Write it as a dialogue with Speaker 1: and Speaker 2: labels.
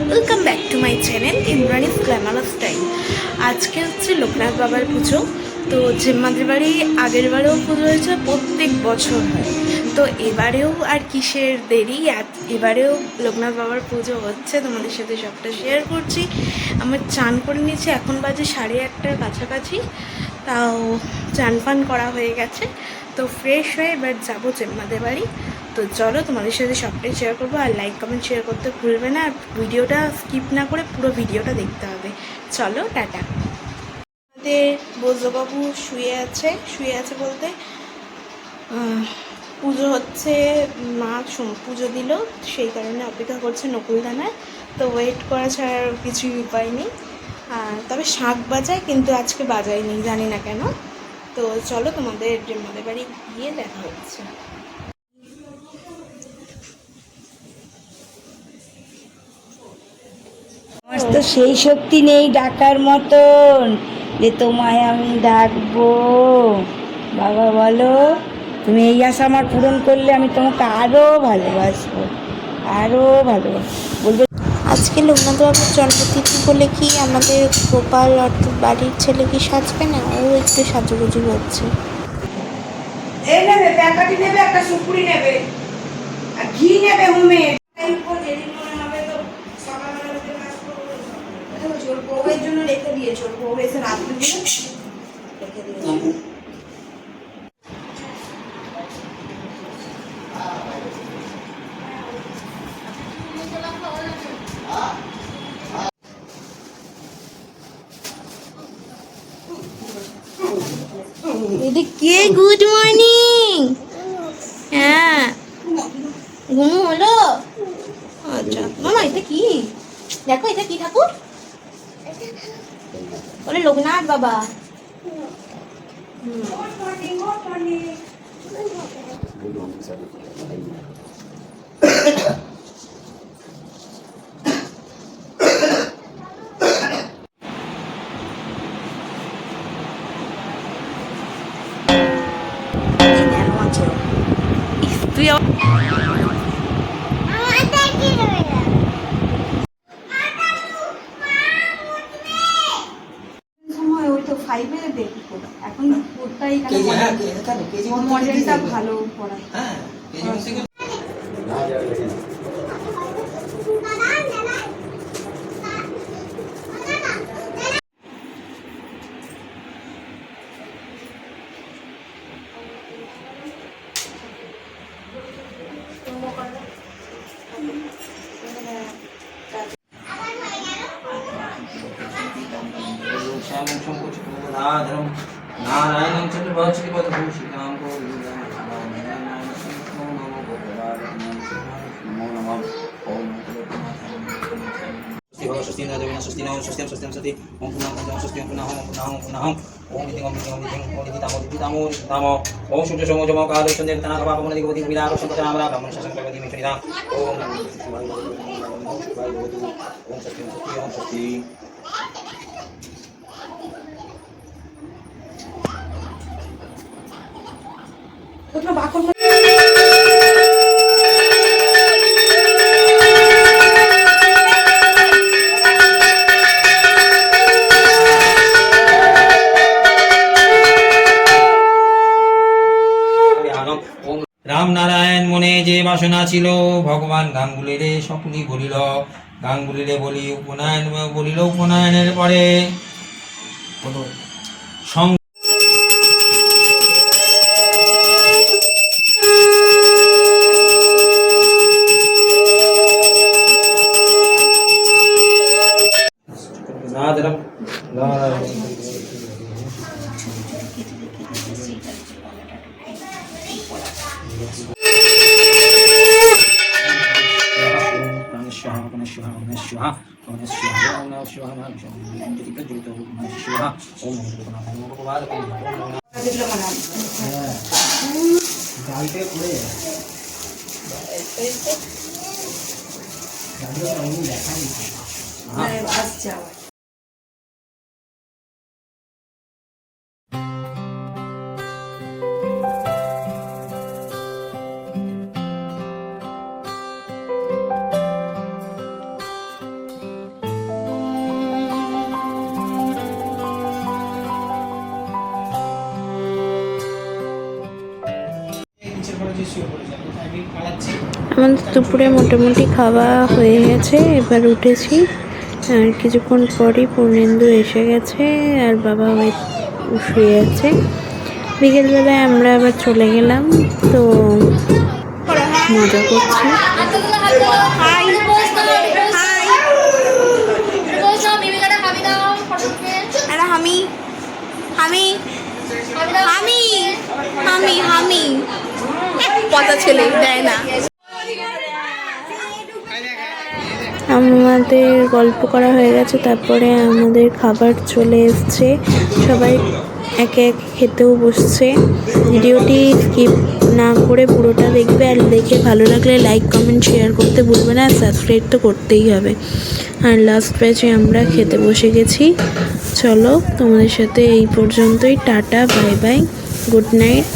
Speaker 1: Welcome back to my channel Indrani's glamorous time. আজকে হচ্ছে লোকনাথ বাবার পুজো। তো জিম্মাদের বাড়ি আগের বারেও পুজো হয়েছে, প্রত্যেক বছর হয়। তো এবারেও আর কিসের দেরি, এবারেও লোকনাথ বাবার পুজো হচ্ছে, তোমাদের সাথে সবটা শেয়ার করছি। আমার চান করে নিয়েছি, এখন বাজে 8:30টার কাছাকাছি। তাও চান পান করা হয়ে গেছে। তো ফ্রেশ হয়ে এবার যাবো জেম্মাদের বাড়ি। তো চলো তোমাদের সাথে সবটাই শেয়ার করবো, আর লাইক কমেন্ট শেয়ার করতে ভুলবে না, আর ভিডিওটা স্কিপ না করে পুরো ভিডিওটা দেখতে হবে। চলো টাটা। আমাদের বৈদ্যবাবু শুয়ে আছে বলতে পুজো হচ্ছে, মা পুজো দিল, সেই কারণে অপেক্ষা করছে নকুলদানায়। তো ওয়েট করা ছাড়া আর কিছুই উপায় নেই। তবে শাঁখ বাজায়, কিন্তু আজকে বাজায়নি, জানি না কেন। তো চলো তোমাদের জেম্মাদের বাড়ি গিয়ে দেখা হচ্ছে।
Speaker 2: আমার তো সেই শক্তি নেই ডাকার মতন যে তোমায় আমি ডাকবো। বাবা বলো, তুমি এই আশা আমার পূরণ করলে আমি তোমাকে আরো ভালোবাসবো, আরো ভালোবাসবো। বলবে
Speaker 1: আজকে লোকনাথ বাবুর জন্মতিথি বলে কি আমাদের গোপাল অর্থাৎ বাড়ির ছেলে কি সাজবে না? ও একটু সাজুগুজু হচ্ছে।
Speaker 2: এই নেবে, প্যাকাটি নেবে, একটা সুপুরি নেবে, আর ঘি নেবে হোমে। ওর বউয়ের জন্য রেখে দিয়েছে, ওর বউ এসে রাত্রে দিয়ে রেখে দিয়েছে।
Speaker 1: দিদি কে? Good morning. হ্যাঁ, ঘুম হলো? আচ্ছা মামা, এটা কি? দেখো এটা কি ঠাকুর? বলে লোকনাথ বাবা। তুই সময় ওই তো 5-এ দেখি, এখন ওটাই মডেলটা ভালো পড়ায়।
Speaker 3: नारायणं चतुर्भुजं स्वस्ति न देवेन स्वस्ति नमः स्वस्ति स्वस्ति सति ओम पुनः पुनः स्वस्ति पुनः पुनः ओम इति ओम इति तामो ओम सूर्य सोमो जमो कालो चंद्र तना कपा पवन दिगवती विदारो संपतनामरा ब्रह्मण शंकरवती मित्रिदा ओम ओम स्वस्ति
Speaker 2: কোথাও বাকন
Speaker 3: রামনারায়ণ মনে যে বাসনা ছিল, ভগবান গাঙ্গুলিরে সকলই বলিল, গাঙ্গুলিরে বলি উপনয়ন বলিল, উপনয়নের পরে
Speaker 2: আসছে আবার।
Speaker 1: আমাদের দুপুরে মোটামুটি খাওয়া হয়ে গেছে, এবার উঠেছি। আর কিছুক্ষণ পরই পূর্ণেন্দু এসে গেছে আর বাবা ওই শুয়ে আছে। বিকেলবেলায় আমরা আবার চলে গেলাম, তো মজা করছি। পচা ছেলে দেয় না। আমাদের গল্প করা হয়ে গেছে, তারপরে আমাদের খাবার চলে এসছে, সবাই একে একে খেতেও বসছে। ভিডিওটি স্কিপ না করে পুরোটা দেখবে, আর দেখে ভালো লাগলে লাইক কমেন্ট শেয়ার করতে ভুলবে না, আর সাবস্ক্রাইব তো করতেই হবে। আর লাস্ট ব্যাচে আমরা খেতে বসে গেছি। চলো, তোমাদের সাথে এই পর্যন্তই। Tata, bye bye, good night.